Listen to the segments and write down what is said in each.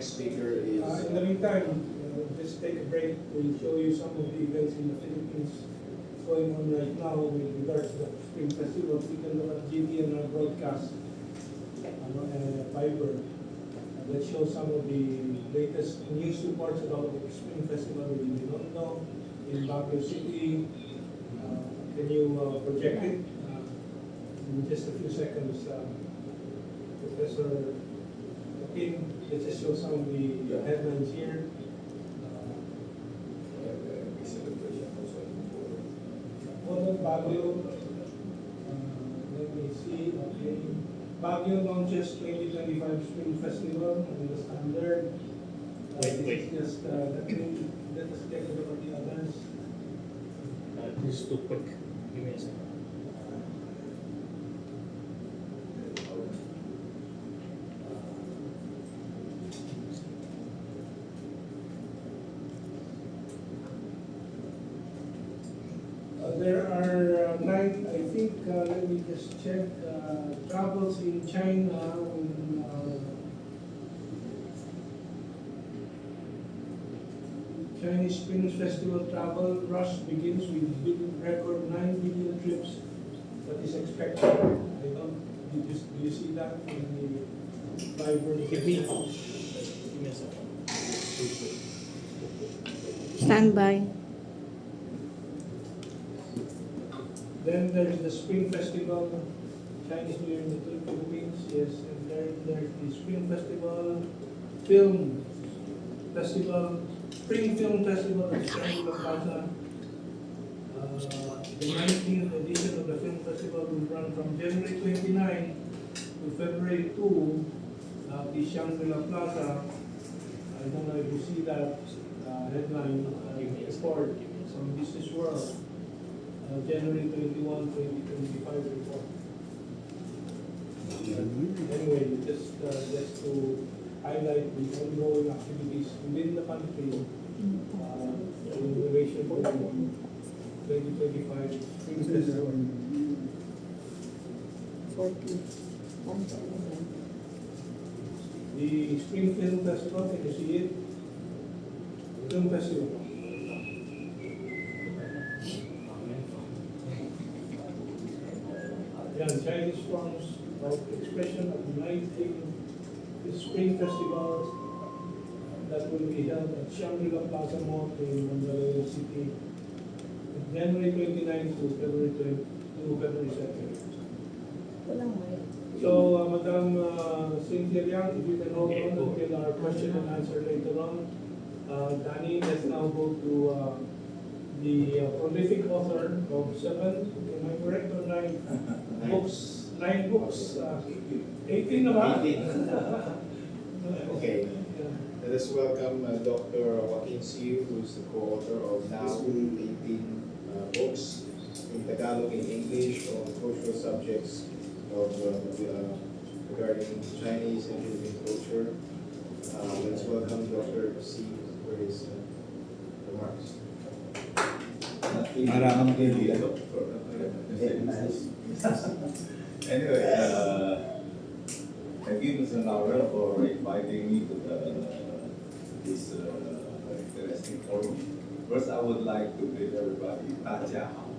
next speaker is... In the meantime, just take a break. We'll show you some of the events in the Philippines going on right now with regards to the Spring Festival. We can look at GD and our broadcast, Fiber. Let's show some of the latest news reports about the Spring Festival in Mindanao, in Baguio City. Can you project it? In just a few seconds, Professor Ating, let's just show some of the headlines here. Baguio, let me see, okay. Baguio launches 2025 Spring Festival and the standard. Wait. Just, let us take a look at the others. This is too quick. Give me a second. There are 9, I think, let me just check, travels in China. Chinese Spring Festival travel rush begins with record 9 billion trips that is expected. Do you see that in the Fiber? Give me a second. Stand by. Then there's the Spring Festival, Chinese New Year in the Philippines, yes, and there's the Spring Festival, Film Festival, Spring Film Festival at Shangri-La Plaza. The 19th edition of the Film Festival will run from January 29 to February 2 at the Shangri-La Plaza. I don't know if you see that headline report from Business World. January 21, 2025 report. Anyway, just to highlight the ongoing activities within the country in relation to 2025 Spring Festival. 40. The Spring Film Festival, can you see it? Film Festival. Chinese forms of expression of uniting the Spring Festival that will be held at Shangri-La Plaza Mall in Manila City, January 29 to February 2nd. So, Madam Cynthia Liang, if you can hold on until our question and answer later on. Danny, let's now go to the prolific author of 7, am I correct, or 9 books? 9 books, 18 naman. 18. Okay. Let us welcome Dr. Joaquin Siu, who is the co-author of now 18 books in Tagalog and English on cultural subjects of regarding Chinese and Philippine culture. Let's welcome Dr. Siu for his remarks. Anyway, thank you, Mr. Laura, for inviting me to this interesting forum. First, I would like to greet everybody, 大家好.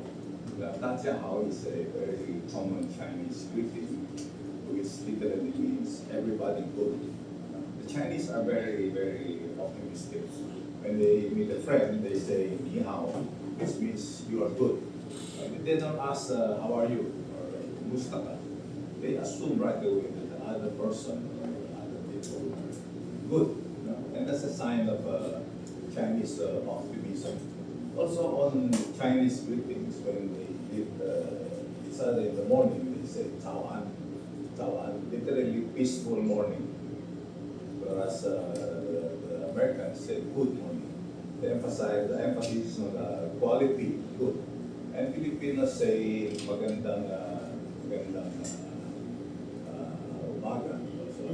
Now, 大家好 is a very common Chinese greeting, which literally means everybody good. The Chinese are very, very optimistic. When they meet a friend, they say, 你好, which means you are good. They don't ask, how are you, or Mustafa. They assume right away that the other person or other people are good. And that's a sign of Chinese optimism. Also on Chinese greetings, when they greet each other in the morning, they say, 早安. 早安, literally peaceful morning. Whereas the Americans say good morning. They emphasize the emphasis on the quality, good. And Filipinos say magandang umaga, so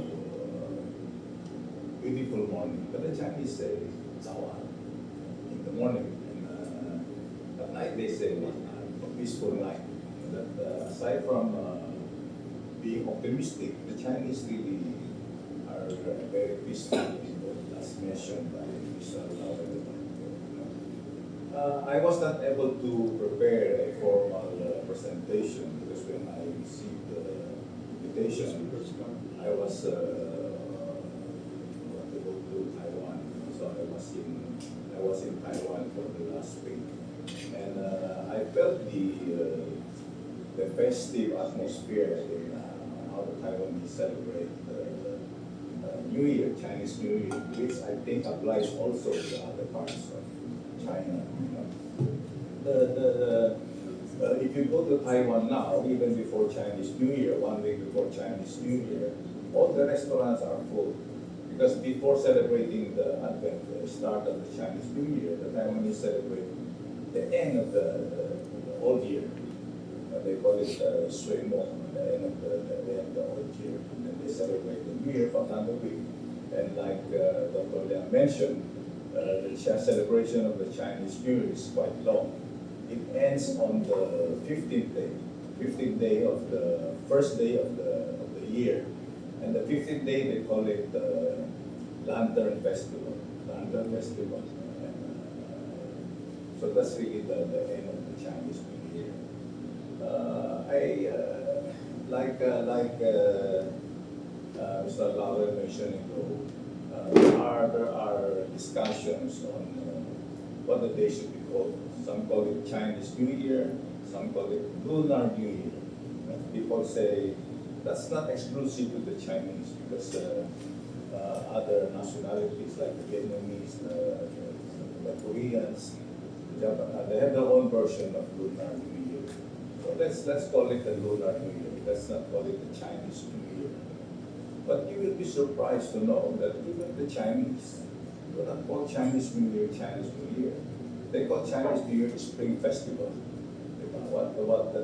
beautiful morning. But the Chinese say 早安 in the morning, and at night they say a peaceful night. That aside from being optimistic, the Chinese really are very peaceful people. mentioned by Mr. Larouche. I was not able to prepare a formal presentation because when I received the invitation, I was want to go to Taiwan. So I was in Taiwan for the last week, and I felt the festive atmosphere in how the Taiwanese celebrate New Year, Chinese New Year, which I think applies also to other parts of China. If you go to Taiwan now, even before Chinese New Year, 1 week before Chinese New Year, all the restaurants are full. Because before celebrating the Advent, the start of the Chinese New Year, the Taiwanese celebrate the end of the old year. They call it Sui Mo, the end of the old year. And then they celebrate the New Year for another week. And like Dr. Liang mentioned, the celebration of the Chinese New Year is quite long. It ends on the 15th day of the first day of the year. And the 15th day, they call it Lantern Festival. Lantern Festival. And, so that's really the end of the Chinese New Year. Mr. Lauer mentioned ago, there are discussions on what the day should be called. Some call it Chinese New Year, some call it Lunar New Year. People say that's not exclusive to the Chinese because other nationalities like the Vietnamese, the Koreans, they have their own version of Lunar New Year. So let's call it the Lunar New Year. Let's not call it the Chinese New Year. But you will be surprised to know that even the Chinese do not call Chinese New Year Chinese New Year. They call Chinese New Year Spring Festival.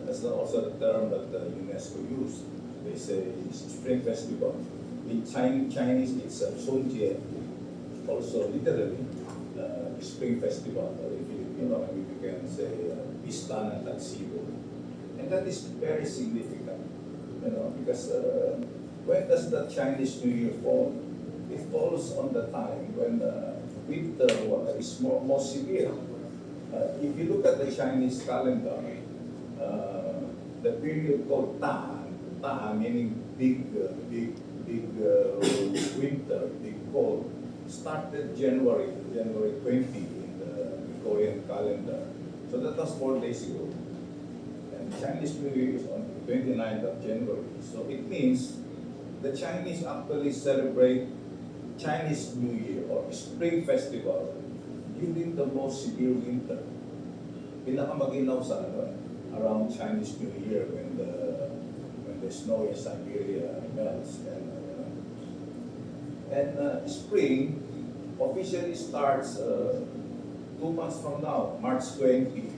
That's also the term that the UNESCO used. They say it's Spring Festival. In Chinese, it's Sunjie, also literally Spring Festival. Or in Filipino, we can say Pista ng Tuxedo. And that is very significant, because when does the Chinese New Year fall? It falls on the time when winter is more severe. If you look at the Chinese calendar, the period called Ta, meaning big winter, big cold, started January 20 in the Korean calendar. So that was 4 days ago. And Chinese New Year is on the 29th of January. So it means the Chinese actually celebrate Chinese New Year or Spring Festival during the most severe winter. Pinakamaginaw sa around Chinese New Year when the snow in Siberia melts. And spring officially starts 2 months from now, March 20.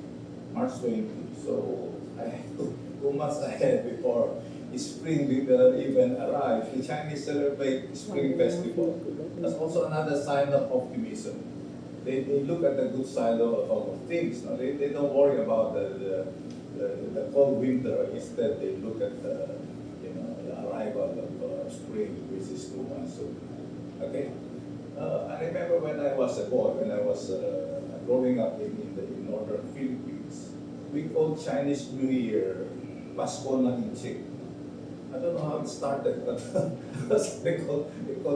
So 2 months ahead before spring even arrives, the Chinese celebrate Spring Festival. That's also another sign of optimism. They look at the good side of things. No? They don't worry about the cold winter. Instead, they look at the arrival of spring, which is 2 months soon. Okay. I remember when I was a boy, when I was growing up in northern Philippines, we called Chinese New Year Pasko ng Inchik. I don't know how it started, but they call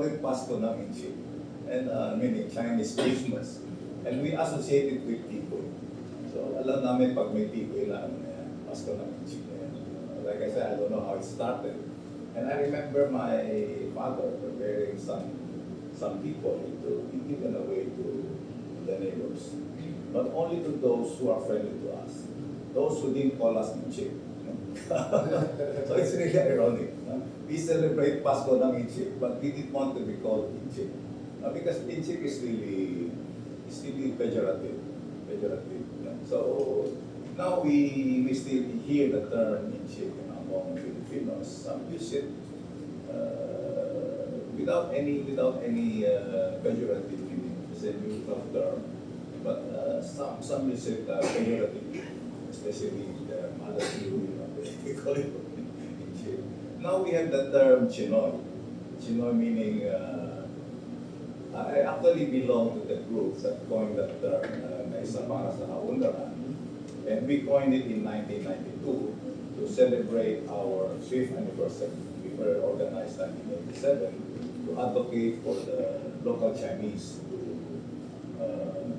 it Pasko ng Inchik, and meaning Chinese Christmas. And we associate it with Tikoy. So alam namin pag may Tikoy na Pasko ng Inchik. Like I said, I don't know how it started. And I remember my father preparing some people to be given away to the neighbors. Not only to those who are friendly to us, those who didn't call us Inchik. So it's really ironic. We celebrate Pasko ng Inchik, but we didn't want to be called Inchik. Because Inchik is really pejorative. So now we still hear the term Inchik among Filipinos. Some use it without any pejorative meaning. It's a neutral term. But some use it pejoratively, especially the mother view, they call it Inchik. Now we have the term Chinoy. Chinoy meaning, actually actually belong to the group that coined that term, na isa para sa kaunlaran. And we coined it in 1992 to celebrate our 5th anniversary. We were organized in 1987 to advocate for the local Chinese to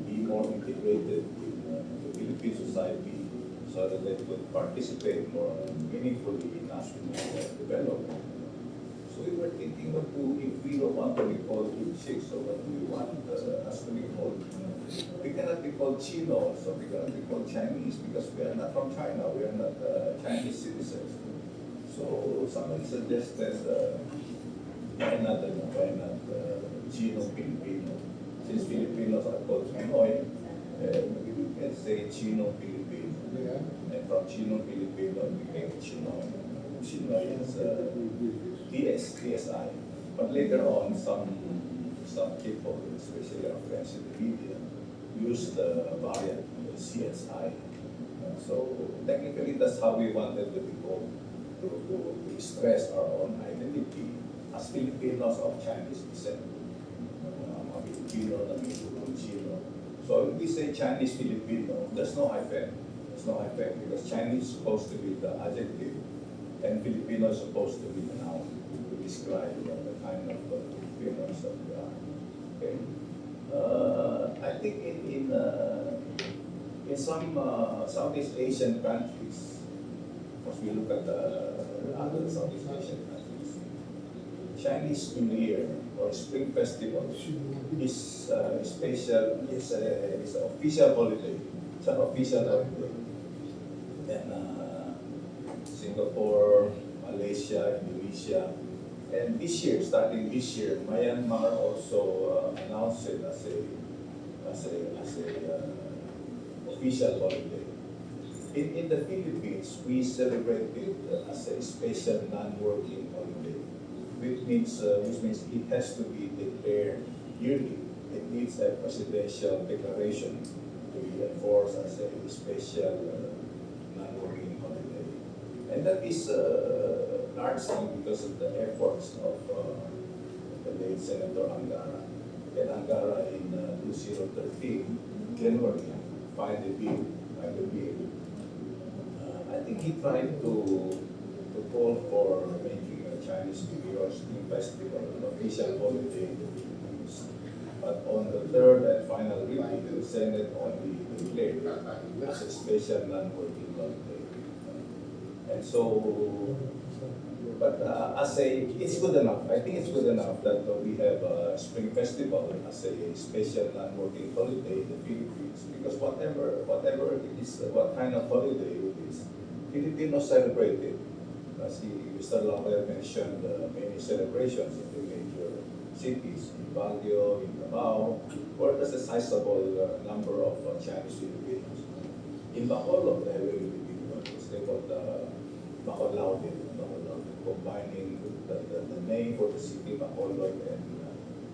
be more integrated in the Philippine society so that they could participate more meaningfully in national development. So we were thinking what to, if we don't want to be called Chicks, so what do we want us to be called? We cannot be called Chino, so we cannot be called Chinese because we are not from China, we are not Chinese citizens. So somebody suggested, why not Chino Filipino? Since Filipinos are called Pinoy, maybe we can say Chino Filipino. And from Chino Filipino, we became Chinoy. Chinoy is TSI. But later on, some people, especially our friends in the media, used the variant CSI. So technically, that's how we wanted the people to stress our own identity as Filipinos of Chinese descent. Filipino, Filipino. So if we say Chinese Filipino, there's no hyphen. There's no hyphen because Chinese is supposed to be the adjective and Filipino is supposed to be the noun to describe the kind of Filipinos that we are. Okay. I think in some Southeast Asian countries, as we look at the other Southeast Asian countries, Chinese New Year or Spring Festival is special. It's an official holiday. It's an official holiday. And Singapore, Malaysia, Indonesia, and this year, starting this year, Myanmar also announced it as a official holiday. In the Philippines, we celebrate it as a special non-working holiday, which means it has to be declared yearly. It needs a presidential declaration to be enforced as a special non-working holiday. And that is largely because of the efforts of the late Senator Angara. And Angara in 2013, January, filed a bill. I think he tried to call for making a Chinese New Year Spring Festival an official holiday in the Philippines. But on the third and final reading, the Senate only declared it as a special non-working holiday. And so, but it's good enough. I think it's good enough that we have a Spring Festival as a special non-working holiday in the Philippines. Because whatever it is, what kind of holiday it is, Filipinos celebrate it. As Mr. Lawler mentioned, many celebrations in the major cities, in Baguio, in Davao, where there's a sizable number of Chinese Filipinos. In Bacolod, they have a really big one. They call the Bacolod, combining the name for the city, Bacolod, and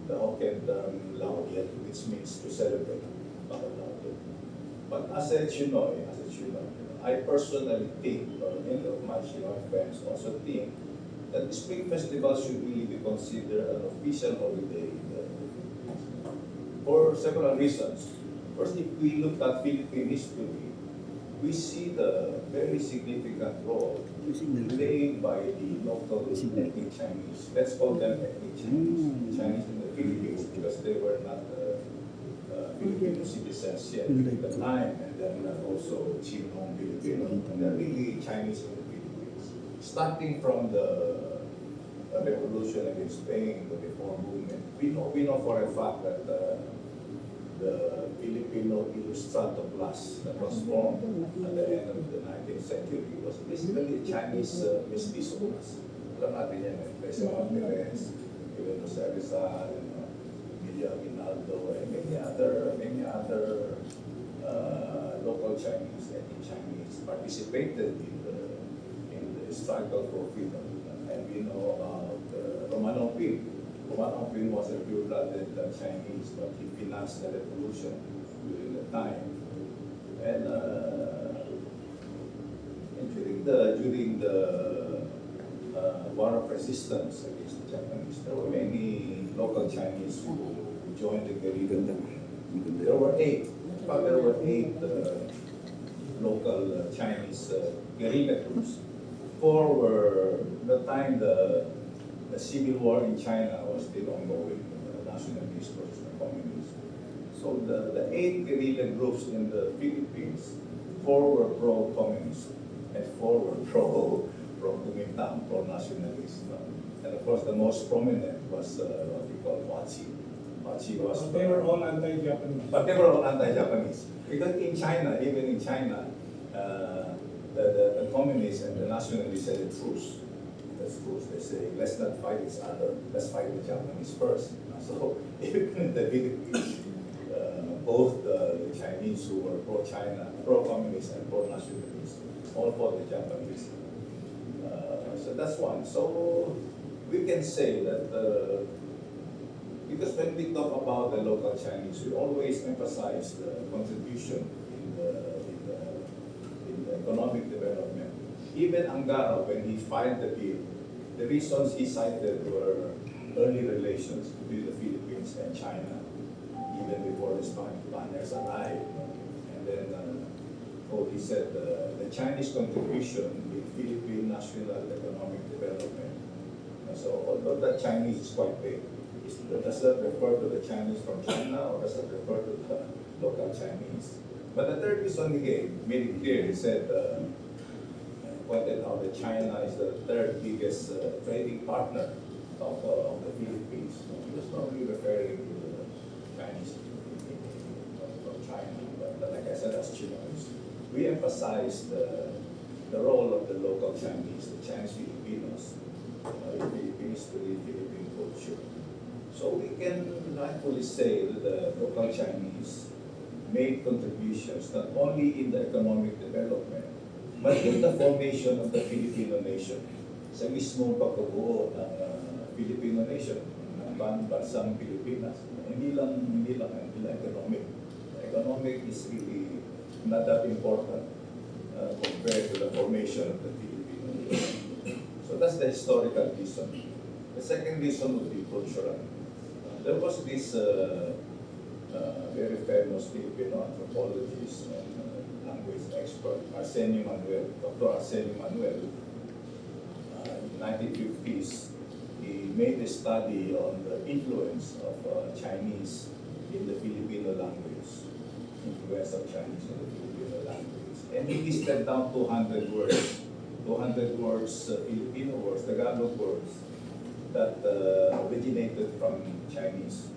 the Hokkien term Laudiet, which means to celebrate, Bacolod. But as a Chinoy, I personally think, or many of my Chinoy friends also think, that the Spring Festival should really be considered an official holiday in the Philippines for several reasons. First, if we look at Philippine history, we see the very significant role played by the local ethnic Chinese. Let's call them ethnic Chinese, Chinese in the Philippines, because they were not Filipino citizens yet at the time, and then also Chino Filipino, and they're really Chinese in the Philippines. Starting from the revolution against Spain, the reform movement, we know for a fact that the Filipino Ilustrato class that was formed at the end of the 19th century was basically a Chinese mestizo class. Alam natin yan, President Perez, Emilio Rizal, Emilio Aguinaldo, and many other local Chinese, ethnic Chinese participated in the struggle for freedom. And we know about Romano Pin. Romano Pin was a pure-blooded Chinese, but he financed the revolution during the time. And during the war of resistance against the Japanese, there were many local Chinese who join the guerrilla. There were eight. In fact, there were eight local Chinese guerrilla groups. Four were the time the civil war in China was still ongoing, nationalist versus the communist. So the eight guerrilla groups in the Philippines, four were pro-communist and four were pro-Kuomintang, pro-nationalist. And of course, the most prominent was what we call Wachi. Wachi was. But they were all anti-Japanese. But they were all anti-Japanese. Because in China, even in China, the communists and the nationalists said a truce. That's truce. They say, let's not fight each other. Let's fight the Japanese first. So even in the Philippines, both the Chinese who were pro-China, pro-communist and pro-nationalist, all fought the Japanese. So that's one. So we can say that because when we talk about the local Chinese, we always emphasize the contribution in the economic development. Even Engr, when he filed the bill, the reasons he cited were early relations between the Philippines and China, even before the Spaniards arrived. And then, he said the Chinese contribution in Philippine national economic development. So although that Chinese is quite big, does that refer to the Chinese from China or does that refer to the local Chinese? But the third reason he gave made it clear. He said, pointed out that China is the third biggest trading partner of the Philippines. So he was not really referring to the Chinese from China, but like I said, as Chinos, we emphasize the role of the local Chinese, the Chinese Filipinos, in Philippines to the Philippine culture. So we can rightfully say that the local Chinese made contributions not only in the economic development, but in the formation of the Filipino nation. Sa mismong pagkabuo ng Filipino nation, ng bansang Pilipinas. Hindi lang economic. Economic is really not that important compared to the formation of the Filipino nation. So that's the historical reason. The second reason would be cultural. There was this very famous Filipino anthropologist and language expert, Dr. Arsenio Manuel. In the 1950s, he made a study on the influence of Chinese in the Filipino language, influence of Chinese in the Filipino language. And he listed down 200 words, Filipino words, Tagalog words, that originated from Chinese.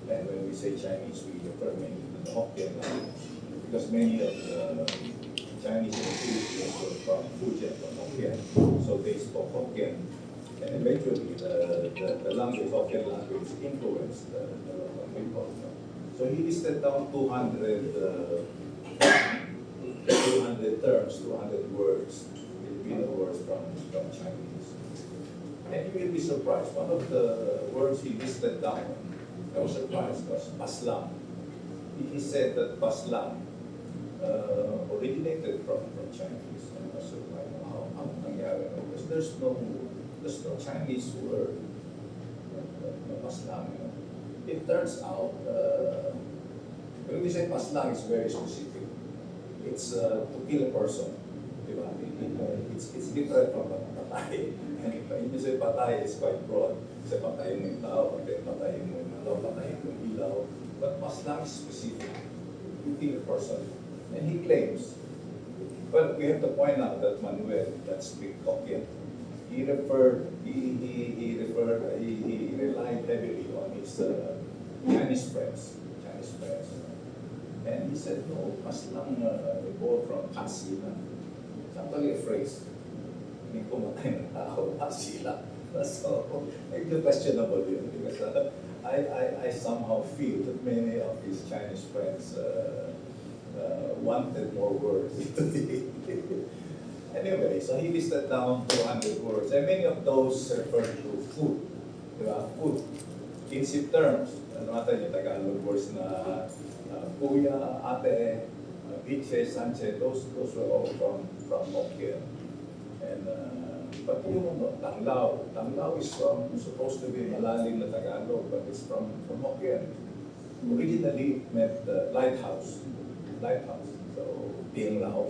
And when we say Chinese, we refer mainly to the Hokkien language, because many of the Chinese in the Philippines were from Fujian, from Hokkien, so they spoke Hokkien. And eventually, the language, Hokkien language, influenced the local people. So he listed down 200 terms, 200 words, Filipino words from Chinese. And you will be surprised. One of the words he listed down, I was surprised, was paslang. He said that paslang originated from Chinese. And I was surprised, how nangyari? Because there's no Chinese word, paslang. It turns out, when we say paslang, it's very specific. It's to kill a person. Diba? It's different from patay. And when you say patay, it's quite broad. Say patayin mo yung tao, patayin mo yung alaw, patayin mo yung ilaw. But paslang is specific. You kill a person. And he claims, well, we have to point out that Manuel, that speak Hokkien, he relied heavily on his Chinese friends. And he said, no, paslang evolved from kasila. It's actually a phrase. Hindi pumatay ng tao, kasila. So, it's questionable yun, because I somehow feel that many of his Chinese friends wanted more words. Anyway, so he listed down 200 words, and many of those refer to food. Diba? Food. Kinship terms. Ano natin yung Tagalog words na kuya, ate, biche, sanche, those were all from Hokkien. And but yung tanglaw is supposed to be malalim na Tagalog, but it's from Hokkien. originally meant lighthouse. Lighthouse. So, Ting Lao.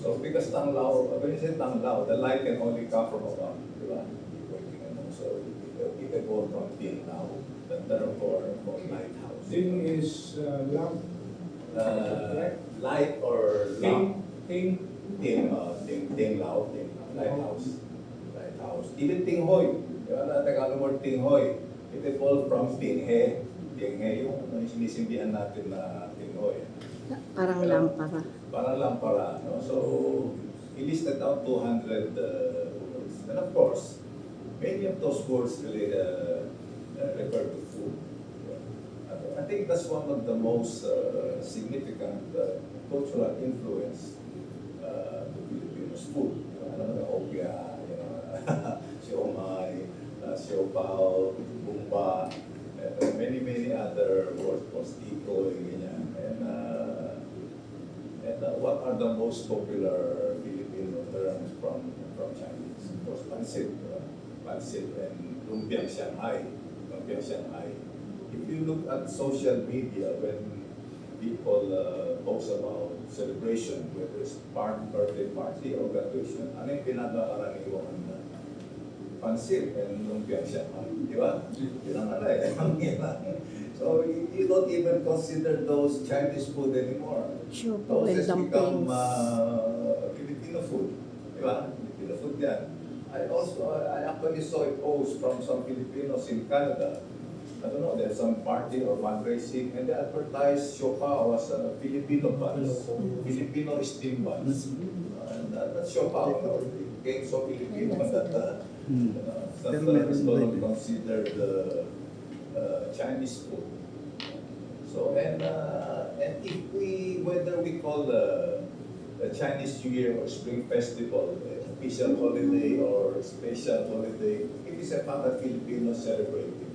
So, because Tang Lao, when you say Tang Lao, the light can only come from above. Diba? So, it evolved from Ting Lao, the term for lighthouse. Ding is lamp. Light or lamp. Ting. Ting Lao, lighthouse. Lighthouse. Even Ting Hoi. Diba na Tagalog word Ting Hoi? It evolved from Ting He. Ting He, yung sinisimbihan natin na Ting Hoi. Parang lampara. Parang lampara. No? So, he listed out 200 words. And of course, many of those words really refer to food. I think that's one of the most significant cultural influence to Filipinos food. Opia, siomai, siopao, bumba, and many other words, postiko, ganyan. And what are the most popular Filipino terms from Chinese? Of course, pancit, pancit and lumpiang Shanghai, lumpiang Shanghai. If you look at social media, when people post about celebration, whether it's birthday party or graduation, ano yung pinaka-karaniwan na pancit and lumpiang Shanghai, di ba? Yun ang So you don't even consider those Chinese food anymore. Sure po, Those and has become dumplings. Filipino food, di ba? Filipino food yan. I actually saw a post from some Filipinos in Canada. I don't know, there's some party or fundraising, and they advertised siopao as Filipino buns, Filipino steam buns. And that's siopao, it became so Filipino that it's no longer considered Chinese food. So, and if whether we call the Chinese New Year or Spring Festival official holiday or special holiday, it is a part of Filipinos celebrating.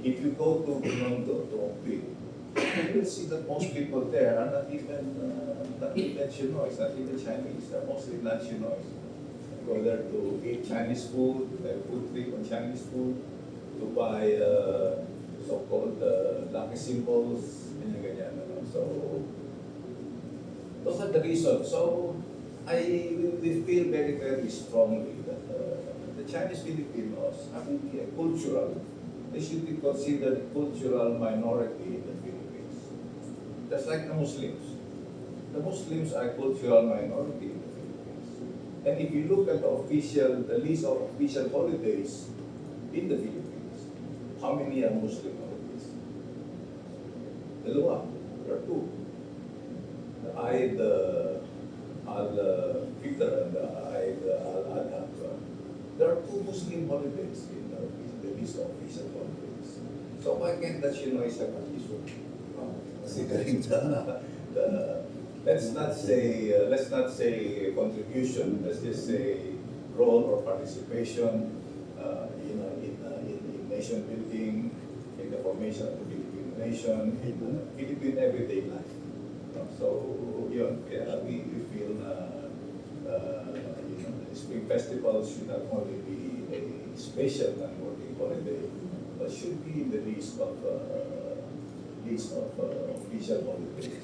If you go to Binondo, to Opi, you will see that most people there are not even Chinois, not even Chinese, they're mostly not Chinois. Go there to eat Chinese food, food trip on Chinese food, to buy so-called lucky symbols, ganyan. So, those are the reasons. So, we feel very strongly that the Chinese Filipinos, cultural, they should be considered cultural minority in the Philippines. Just like the Muslims. The Muslims are cultural minority in the Philippines. And if you look at the list of official holidays in the Philippines, how many are Muslim holidays? Dalawa. There are two. The Eid al-Fitr and the Eid al-Adha. There are two Muslim holidays in the list of official holidays. So why can't the Chinois have at least one? Considering let's not say contribution, let's just say role or participation in nation building, in the formation of the Philippine nation, in Philippine everyday life. So we feel spring festivals should not only be a special non-working holiday, but should be in the list of official holidays.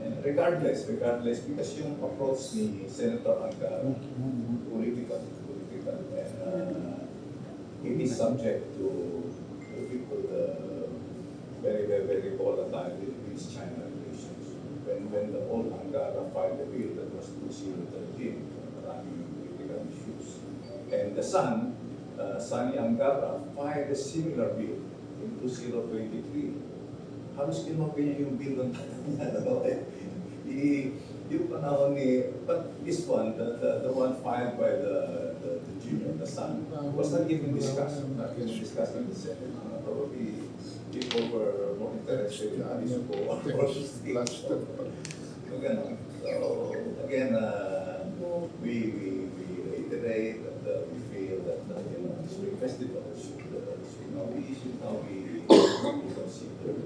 And regardless, because yung approach ni Senator Angara, political, and it is subject to very volatile with China relations. When the old Angara filed the bill that was 2013, maraming political issues. And the son, Sonny Angara, filed a similar bill in 2023. Halos kinopya niya yung bill ng tatanya. Yung panahon but this one, the one filed by the junior, the son, was not even discussed. Not even discussed in the Senate. Probably people were more interested in Anisco or things. So again, we reiterate that we feel that spring festival should now be considered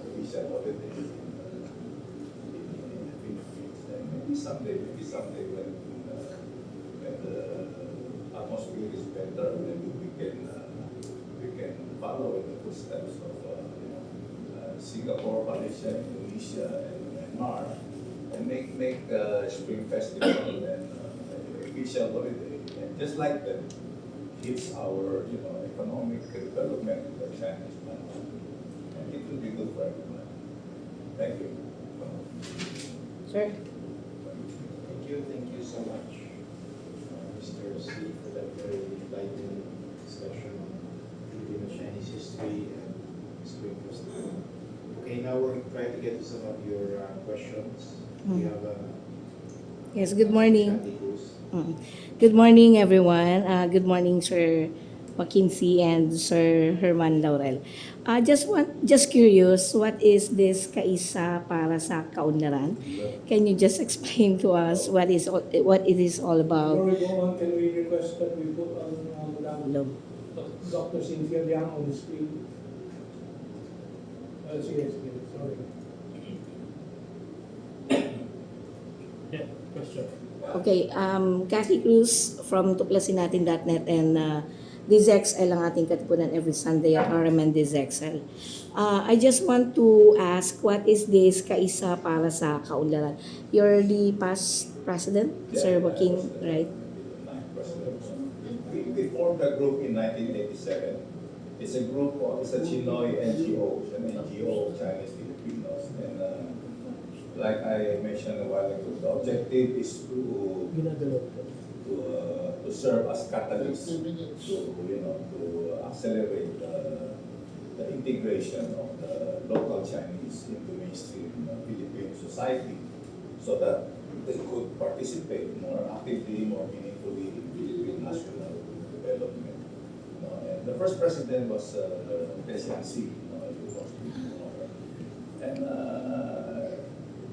official holiday in the Philippines. And maybe someday when the atmosphere is better, maybe we can follow in the footsteps of Singapore, Malaysia, Indonesia, and Myanmar, and make Spring Festival and official holiday. And just like that, it's our economic development in the Chinese country, and it will be good for everyone. Thank you. Sir? Thank you so much, Mr. C, for that very enlightening discussion on Filipino Chinese history and Spring Festival. Okay, now we're trying to get to some of your questions. We have Yes, good morning. Cathy Cruz. Good morning, everyone. Good morning, Sir Joaquin C. and Sir Herman Laurel. Just curious, what is this kaisa para sa kaunlaran? Can you just explain to us what it is all Before about? we go on, can we request that we put Madam Dr. Cynthia Liang on the screen? Sige, sorry. Yeah, question. Okay, Cathy Cruz from tuklasinnatin.net and DZXL ang ating Katipunan every Sunday at RMN DZXL. I just want to ask, what is this kaisa para sa kaunlaran? You're the past president, Sir Joaquin, right? We formed a group in 1987. It's a group, it's a Chinoy NGO, an NGO of Chinese Filipinos. And like I mentioned a while ago, the objective is to serve as catalyst to accelerate the integration of the local Chinese into mainstream Philippine society, so that they could participate more actively, more meaningfully in Philippine national development. And the first president was President C. And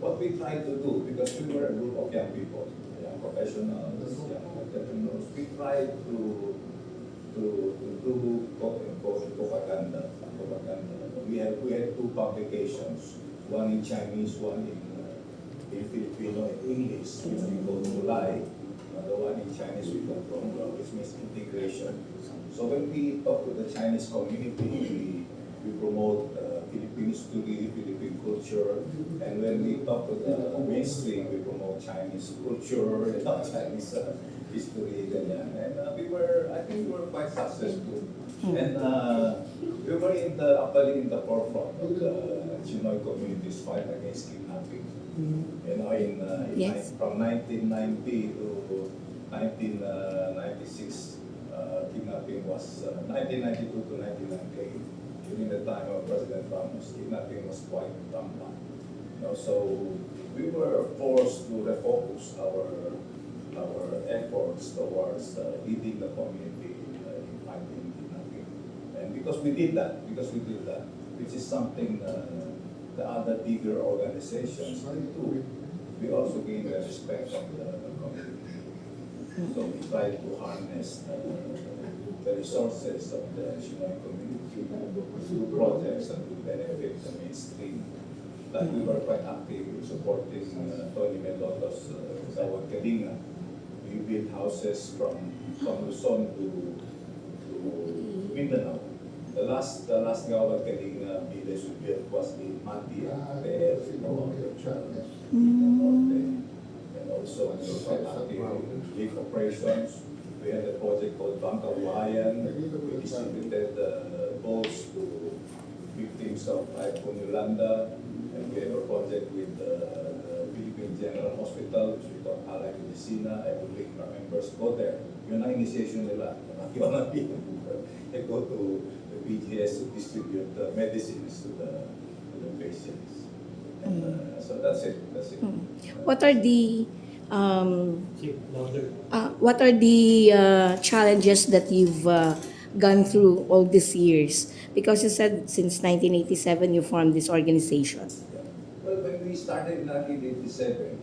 what we tried to do, because we were a group of young people, young professionals, young entrepreneurs, we tried to do quote-unquote propaganda. We had two publications, one in Chinese, one in Filipino, in English, which we call Mulai. The one in Chinese we call Rongwa, which means integration. So when we talk to the Chinese community, we promote Philippine history, Philippine culture, and when we talk to the mainstream, we promote Chinese culture, Chinese history, ganyan. And I think we were quite successful. And we were actually in the forefront of the Chinoy community's fight against kidnapping. Yes. From 1990 to 1996, kidnapping was 1992 to 1998. During the time of President Ramos, kidnapping was quite rampant. So we were forced to refocus our efforts towards leading the community in fighting kidnapping. And because we did that, which is something the other bigger organizations do, we also gained the respect of the community. So we try to harness the resources of the Chinoy community through projects that will benefit the mainstream. Like we were quite active in supporting Tony Meloto's Gawad Kalinga. We built houses from Luzon to Mindanao. The last Gawad Kalinga village we built was in Mantia, and also we were quite active in relief operations. We had a project called Bangka Buhayan. We distributed boats to victims of Typhoon Yolanda. And we have a project with the Philippine General Hospital, which we call Allied Medicina. I would like members go there. Yun ang initiation nila. They go to the PGS to distribute medicines to the patients. And, so that's it. What are the Louder. what are the challenges that you've gone through all these years? Because you said since 1987 you formed this organization. Well, when we started in 1987,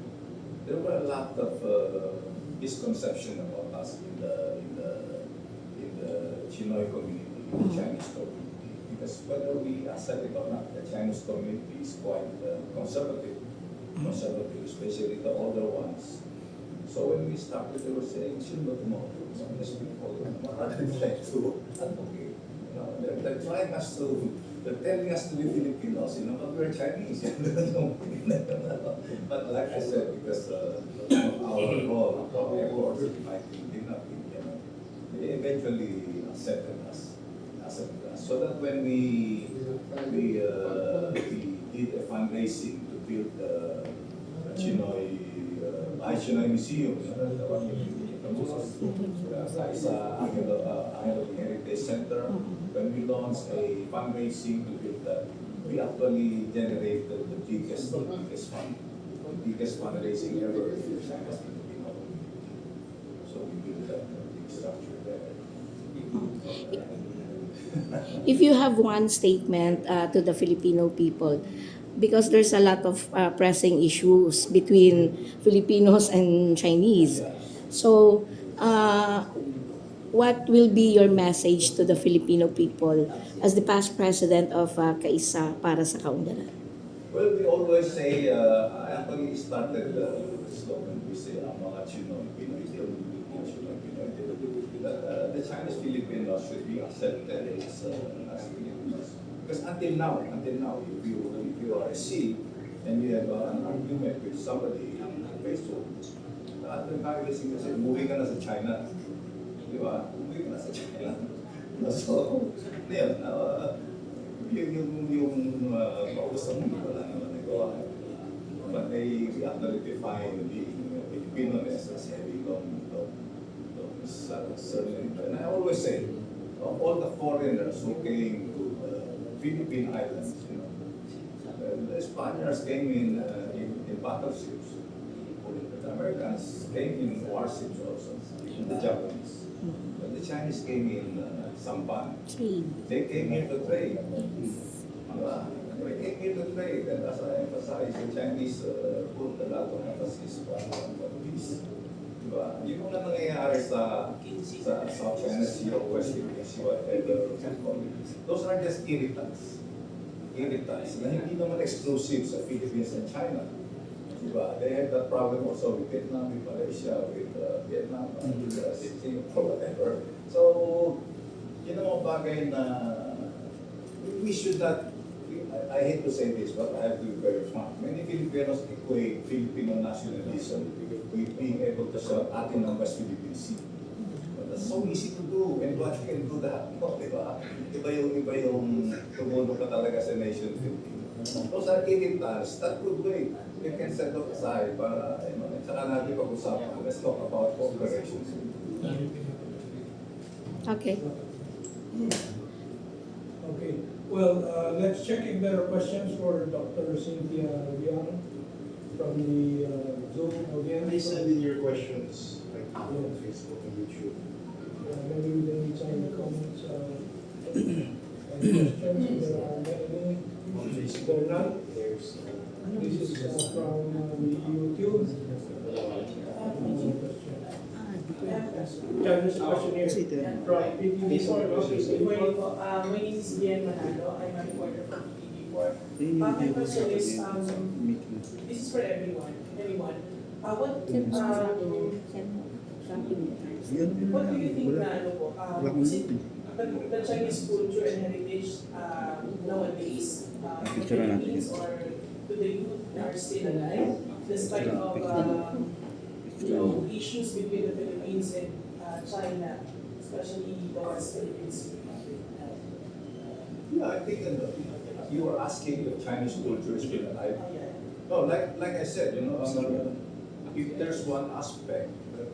there were a lot of misconception about us in the Chinoy community, the Chinese community. Because whether we accept it or not, the Chinese community is quite conservative, especially the older ones. So when we started, they were saying, "Sino mo? These people are trying to advocate They're trying us to, they're telling us to be Filipinos, but we're Chinese. But like I said, because of our role, our efforts, I think they eventually accepted us. So that when we did a fundraising to build the Chinoy Museum, sa Heritage Center, when we launched a fundraising to build that, we actually generated the biggest fundraising ever in China's Filipino community. So we built that big structure there. If you have one statement to the Filipino people, because there's a lot of pressing issues between Filipinos and Chinese. So, what will be your message to the Filipino people as the past president of Kaisa para sa Kaunlaran? Well, we always say, I actually started the slogan, we say, mga Chinoy, Pinoy, that the Chinese Filipinos should be accepted as Filipinos. Because until now, if you are a Sikh and you have an argument with somebody on Facebook, the guy will say, umuwi ka na sa China. Di ba? Umuwi ka na sa China. So, yung kausap mo, wala naman nagawa. But we actually define being Filipino-ness as having certain. And I always say, all the foreigners who came to the Philippine Islands, the Spaniards came in battleships. The Americans came in warships also, the Japanese. But the Chinese came in sampan. They came here to trade. They came here to trade, and as I emphasize, the Chinese put a lot of emphasis on peace. Diba? Yung mga nangyayari sa South China Sea or West Philippine Sea, whatever, those are just irritants. Irritants na hindi naman exclusive sa Philippines and China. Diba? They had that problem also with Vietnam, with Malaysia, with Vietnam, with Singapore, whatever. So, yun ang mga bagay na we should not, I hate to say this, but I have to be very frank. Many Filipinos equate Filipino nationalism with being able to serve Ating ng West Philippine Sea. But that's so easy to do, and what can do that? No, diba? Iba yung tumulong ka talaga sa nation Philippine. Those are irritants that could wait. You can set them aside para, saka natin pag-usapan. Let's talk about cooperation. Okay. Okay. Well, let's check if there are questions for Dr. Cynthia Viano from the Zoom again. Please send in your questions on Facebook and YouTube. Maybe we can read some of the comments and questions if there are any. If there are none, this is from the YouTube. Yeah, there's a question here. Right. My name is Ian Manalo. I'm a reporter from TV4. My question is, this is for everyone. What do you think na the Chinese culture and heritage nowadays, Philippines or to the youth are still alive despite of issues between the Philippines and China, especially the West Philippines? Yeah, I think you were asking if Chinese culture is still alive. No, like I said, if there's one aspect that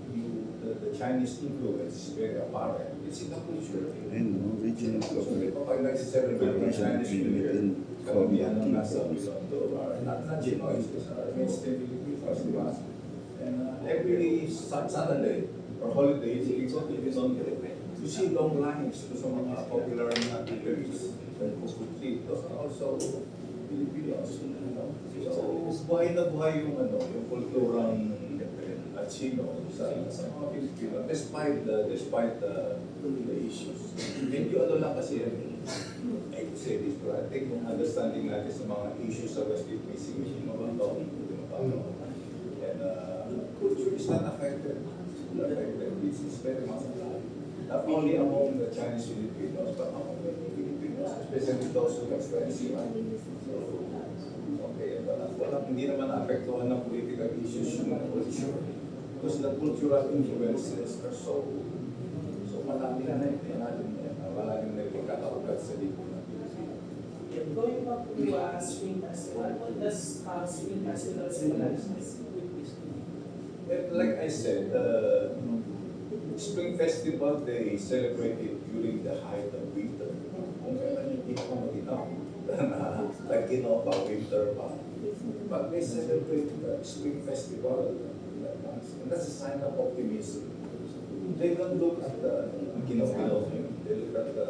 the Chinese influence is very apparent, it's in the culture. And regional Kapag nag-celebrate ng Chinese New Year, karamihan ng nasa Binondo are not Chinois, are mainstream Filipinos, di ba? And every Saturday or holidays, you go to Binondo, you see long lines to sa mga popular na eateries. Those are also Filipinos. So, buhay na buhay yung kulturang Chino sa mga Pilipino, despite the issues. Medyo lang kasi, I could say this, but I think yung understanding natin sa mga issues sa West Philippines, yung mababaw, and culture is not affected. It's very much alive. not only among the Chinese Filipinos, but among the Filipinos, especially those who have friends here. So, okay, hindi naman naapektuhan ng political issues yung culture. Because the cultural influences are so malalim na malalim na pagkakaugat sa lipunan. Going back to Spring Festival, what does Spring Festival symbolize? Like I said, Spring Festival, they celebrate it during the height of winter. Kung kailan hindi ko mag-inaw. Like, winter pa. But they celebrate the Spring Festival. And that's a sign of optimism. They don't look at the ginaw-ginaw. They look at the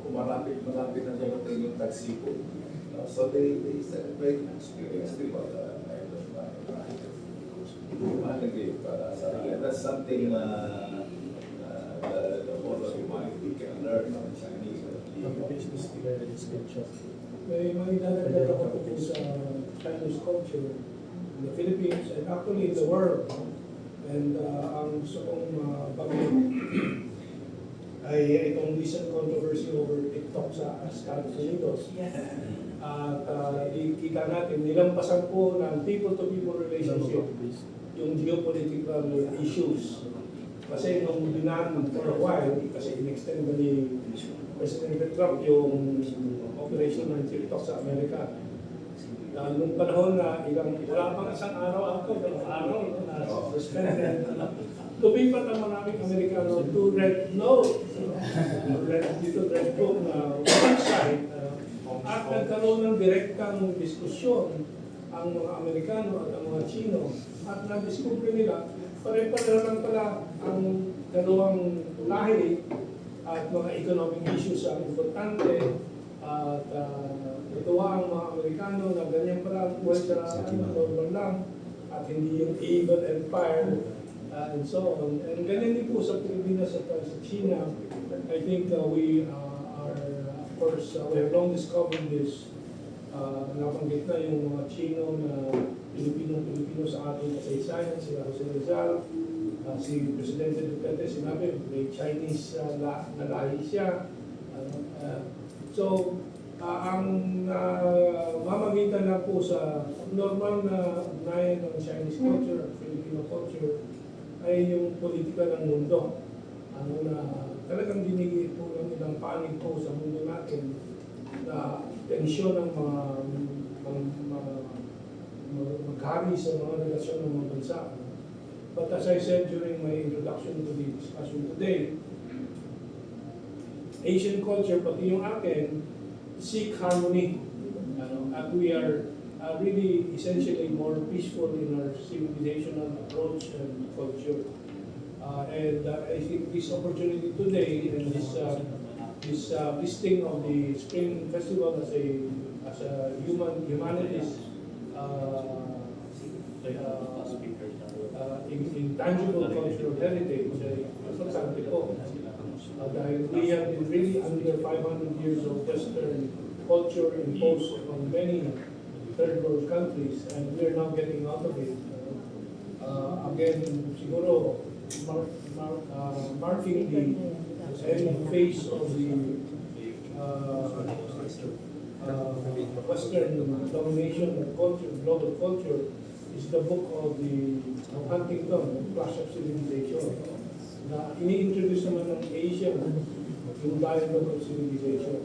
kung malapit na dumating yung tagsipon. So they celebrate Spring Festival. That's something the whole of humanity can learn from Chinese. May dadagdag ako po sa Chinese culture in the Philippines and actually in the world. And ang gusto kong bagay ay itong recent controversy over TikTok sa Estados Unidos. At kita natin, nilampasan po ng people-to-people relationship yung geopolitical issues. Kasi nung binan for a while, kasi in-extend ba ni President Trump yung operation ng TikTok sa Amerika. Nung panahon na wala pang isang araw na suspended, lumipat ang maraming Amerikano to red note. Red book na website. At nagkaroon ng direktang diskusyon ang mga Amerikano at ang mga Chino. At na-discover nila, pare-pareho lang pala ang dalawang lahi at mga economic issues ang importante. At natuwa ang mga Amerikano na ganyan pala normal lang at hindi yung evil empire and so on. And ganyan din po sa Pilipinas at sa China. I think we are, of course, we have long discovered this. Nabanggit na yung mga Chino na Pilipino sa ating kasaysayan, si Jose Rizal, si Presidente Duterte, sinabi may Chinese na lahi siya. So, ang mamagitan na po sa normal na ugnayan ng Chinese culture at Filipino culture ay yung politika ng mundo. Na talagang dinigit po ng ilang panig po sa mundo natin na tensyon ng mga maghari sa mga relasyon ng mga bansa. But as I said during my introduction to the discussion today, Asian culture, pati yung akin, seek harmony. And we are really essentially more peaceful in our civilizational approach and culture. And I think this opportunity today and this listing of the Spring Festival as a humanities intangible cultural heritage ay importante po. Dahil we have been really under 500 years of Western culture imposed on many third world countries, and we are now getting out of it. Again, siguro marking the end phase of the Western domination of culture, global culture, is the book of the Huntington, Clash of Civilization, na ini-introduce naman ng Asia yung dialogue of civilization.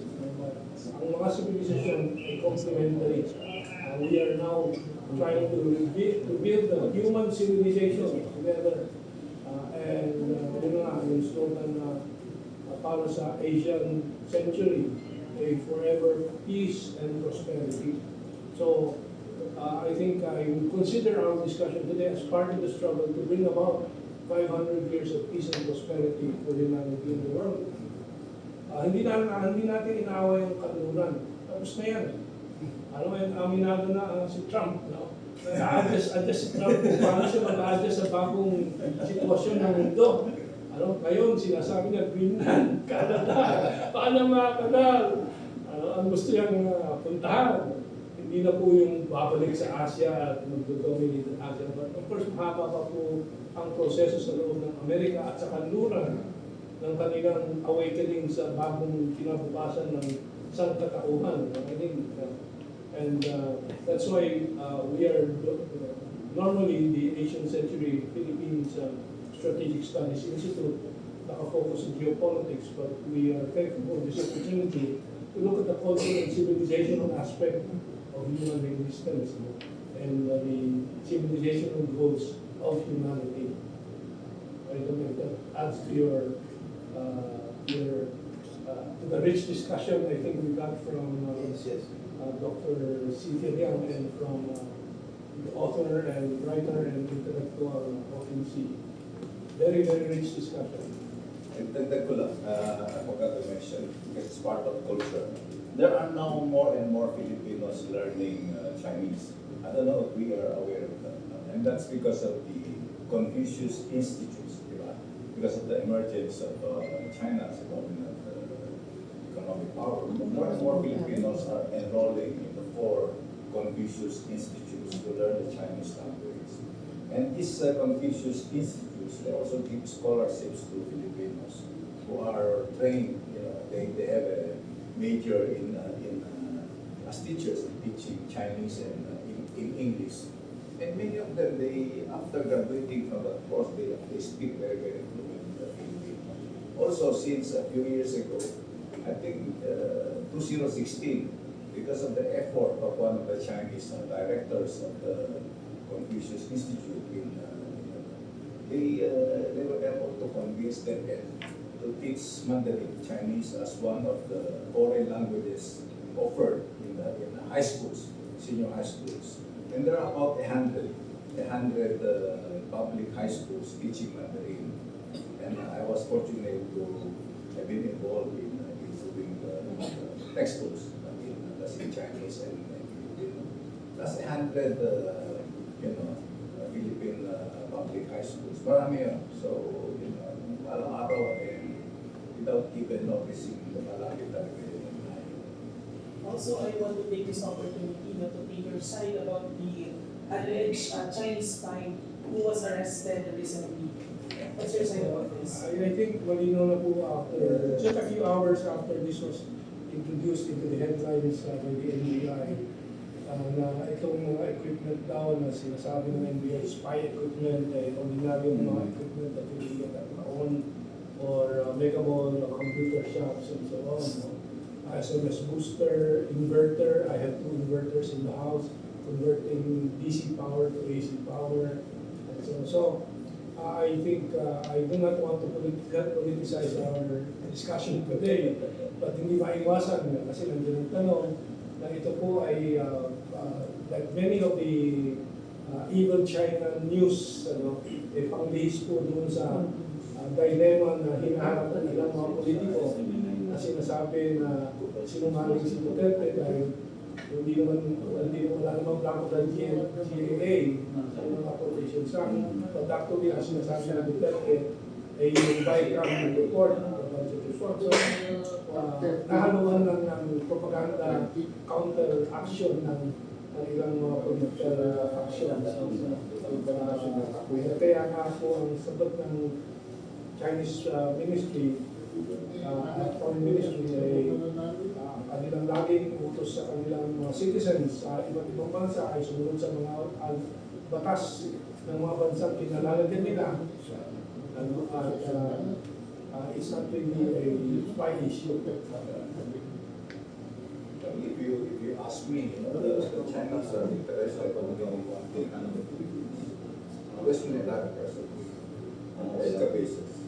Ang mga civilization ay complementary. We are now trying to build a human civilization together. And yun nga, yung slogan na para sa Asian century, a forever peace and prosperity. So, I think I would consider our discussion today as part of the struggle to bring about 500 years of peace and prosperity for humanity in the world. Hindi natin inaaway yung kanluran. Tapos na yan. Aminado na si Trump. No? Adjust si Trump kung paano siya mag-adjust sa bagong sitwasyon ng mundo. Ngayon, sinasabi niya, Greenland, Canada, Panama Canal. Ang gusto niyang puntahan. Hindi na po yung babalik sa Asia at mag-dominate ng Asia. But of course, mahaba pa po ang proseso sa loob ng Amerika at sa kanluran. ng kanilang awakening sa bagong kinabukasan ng sangkatauhan. I think, and that's why we are normally the Asian Century Philippines Strategic Studies Institute nakafocus on geopolitics, but we are thankful for this opportunity to look at the cultural and civilizational aspect of human existence and the civilizational goals of humanity. I don't know if that adds to to the rich discussion I think we got from Dr. Cynthia Liang and from the author and writer and intellectual ONC. Very, very rich discussion. And dagdag ko lang, I forgot to mention, because it's part of culture. There are now more and more Filipinos learning Chinese. I don't know if we are aware of that. And that's because of the Confucius Institutes, because of the emergence of China as a dominant economic power. More and more Filipinos are enrolling in the 4 Confucius Institutes to learn the Chinese language. And these Confucius Institutes, they also give scholarships to Filipinos who are trained, they have a major as teachers in teaching Chinese and in English. And many of them, after graduating from that course, they speak very, very fluent Filipino. Also, since a few years ago, I think 2016, because of the effort of one of the Chinese directors of the Confucius Institute, they were able to convince them to teach Mandarin Chinese as one of the foreign languages offered in the high schools, senior high schools. And there are about 100 public high schools teaching Mandarin. And I was fortunate to have been involved in doing the textbooks in Chinese and Filipino. That's 100, Philippine public high schools. Marami yun. So, araw-araw without even noticing, lumalapit talaga yun. Also, I want to take this opportunity to take your side about the alleged Chinese spy who was arrested recently. What's your side about this? I think malinaw na po after, just a few hours after this was introduced into the headlines by the NBI, na itong mga equipment daw na sinasabi ng NBI, spy equipment, ordinaryong mga equipment that you get at home or mega mall, computer shops and so on. SMS booster, inverter, I have 2 inverters in the house, converting DC power to AC power. And so I think I do not want to politicize our discussion today, but hindi maiwasan kasi nandiyan ang tanong na ito po ay like many of the evil China news, panglihis po doon sa dilemma na hinaharap ng ilang mga politiko na sinasabi na sinungaling si Duterte dahil wala namang plano ng GAA sa mga quotation sa akin. But actually, ang sinasabi ng Duterte ay yung bycam report, so nahaluan lang ng propaganda counter-action ng ilang mga political action. Kaya nga po ang sagot ng Chinese ministry, foreign ministry ay kanilang laging utos sa kanilang mga citizens sa iba't ibang bansa ay sumunod sa mga batas ng mga bansang kinalalagyan nila. It's not really a spy issue. If you ask me, the Chinese are interested in doing one thing and the Philippines. West Mindanao person, basis.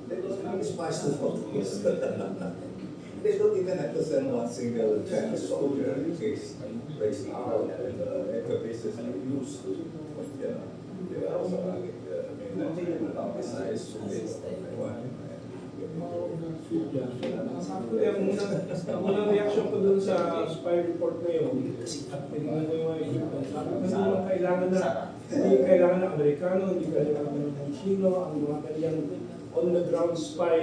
They don't have spies to focus. They don't even have to send one single Chinese soldier in case breaks out and the bases are used to, they are also having besides Ang unang reaction ko dun sa spy report na yun, at tinignan ko yung mga equipment, sabi ko hindi kailangan ng Amerikano, hindi kailangan ng Chino, ang mga kanyang on-the-ground spy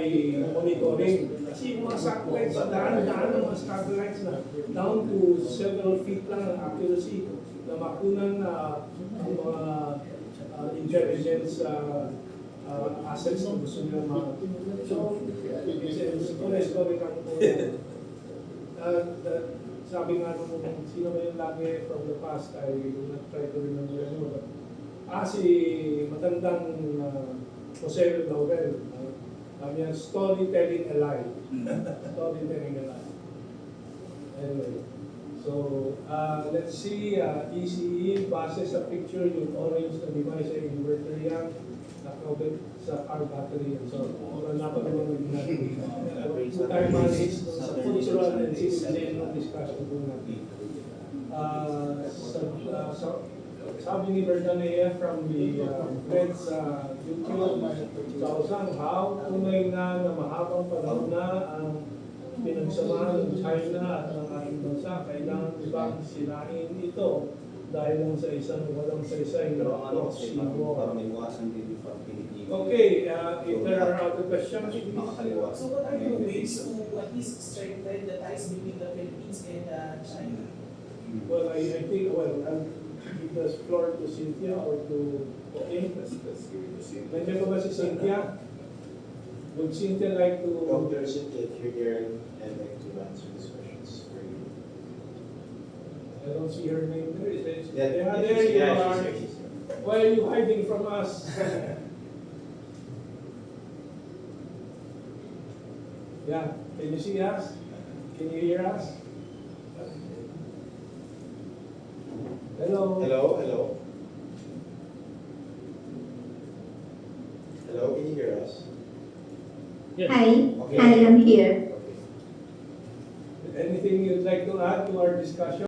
monitoring. Kasi yung mga satellites, daan-daan ng mga satellites na down to several feet lang ang accuracy na makunan ang mga intelligence assets na gusto nila So, it's historical po. Sabi nga nung sino ba yung lagi from the past, I will not try to remember anymore. Si matandang Jose Laurel. Sabi niya, storytelling alive. Storytelling alive. Anyway. So, let's see, ECE, base sa picture, yung orange na device ay inverter yan, nakabit sa car battery and so on. Napagawa natin. Tayo manage sa cultural and citizen discussion po natin. Sabi ni Bertanea from the threads sa YouTube, somehow, tunay na mahabang panahon na ang pinagsamahan ng China at ng ating bansa, kailangan ibang sirain ito dahil lang sa isang walang saysay na proxy war. Okay, if there are other questions, So what are the ways to at least strengthen the ties between the Philippines and China? well, I think, I'll give the floor to Cynthia or to Ating. Nandiyan pa ba si Cynthia? Would Cynthia like to... Dr. Cynthia, if you're here, I'd like to answer these questions for you. I don't see her name there. Is it? Yeah, There you are. she's here. Why are you hiding from us? Yeah, can you see us? Can you hear us? Hello? Hello, hello. Hello, can you hear us? Yes. Hi, Okay. I am here. Okay. Anything you'd like to add to our discussion?